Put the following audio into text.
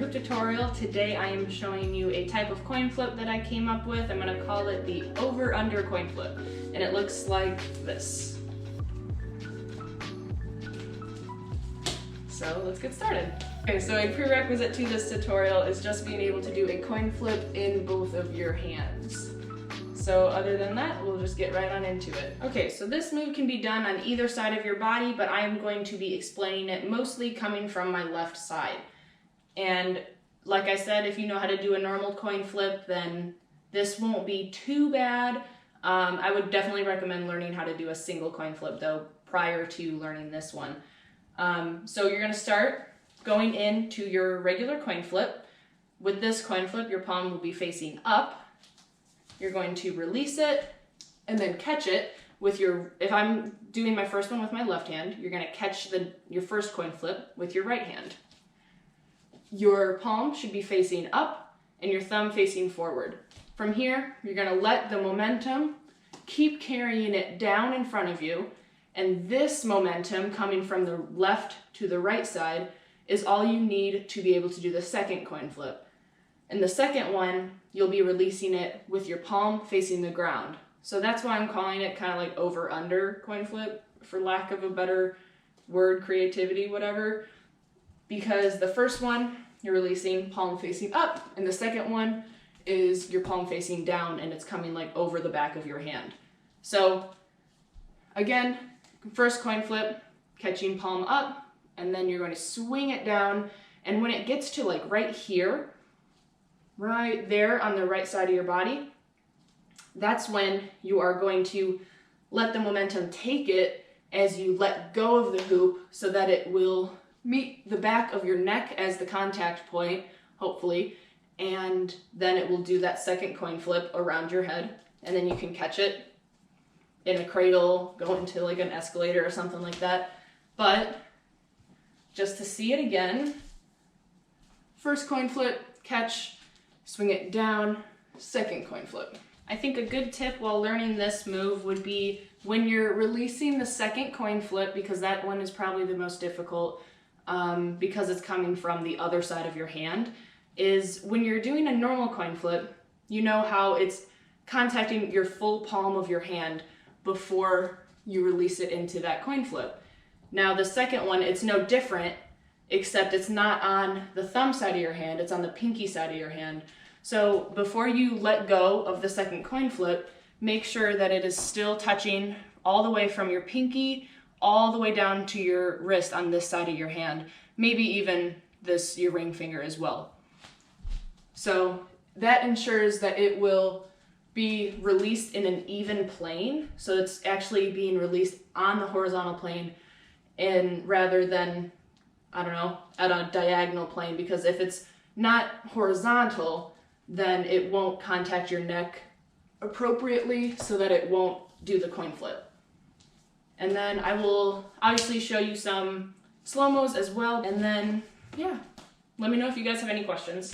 hoop tutorial. Today I am showing you a type of coin flip that I came up with. I'm going to call it the Over-Under Coinflip, and it looks like this. So let's get started. Okay, so a prerequisite to this tutorial is just being able to do a coin flip in both of your hands. So other than that, we'll just get right on into it. Okay, so this move can be done on either side of your body, but I am going to be explaining it mostly coming from my left side. And like I said, if you know how to do a normal coin flip, then this won't be too bad. I would definitely recommend learning how to do a single coin flip though, prior to learning this one. So you're gonna start going into your regular coin flip. With this coin flip, your palm will be facing up. You're going to release it and then catch it with your, if I'm doing my first one with my left hand, you're gonna catch your first coin flip with your right hand. Your palm should be facing up and your thumb facing forward. From here, you're gonna let the momentum keep carrying it down in front of you, and this momentum coming from the left to the right side is all you need to be able to do the second coin flip. And the second one, you'll be releasing it with your palm facing the ground. So that's why I'm calling it kind of like over-under coin flip, for lack of a better word, creativity, whatever. Because the first one, you're releasing palm facing up, and the second one is your palm facing down, and it's coming like over the back of your hand. So again, first coin flip, catching palm up, and then you're going to swing it down, and when it gets to like right here, right there on the right side of your body, that's when you are going to let the momentum take it as you let go of the hoop so that it will meet the back of your neck as the contact point, hopefully, and then it will do that second coin flip around your head, and then you can catch it in a cradle, go into like an escalator or something like that. But just to see it again, first coin flip, catch, swing it down, second coin flip. I think a good tip while learning this move would be when you're releasing the second coin flip, because that one is probably the most difficult because it's coming from the other side of your hand, is when you're doing a normal coin flip, you know how it's contacting your full palm of your hand before you release it into that coin flip. Now the second one, it's no different, except it's not on the thumb side of your hand, it's on the pinky side of your hand. So before you let go of the second coin flip, make sure that it is still touching all the way from your pinky all the way down to your wrist on this side of your hand, maybe even your ring finger as well. So that ensures that it will be released in an even plane, so it's actually being released on the horizontal plane and rather than, I don't know, at a diagonal plane, because if it's not horizontal, then it won't contact your neck appropriately so that it won't do the coin flip. And then I will obviously show you some slow-mos as well, and then, yeah, let me know if you guys have any questions.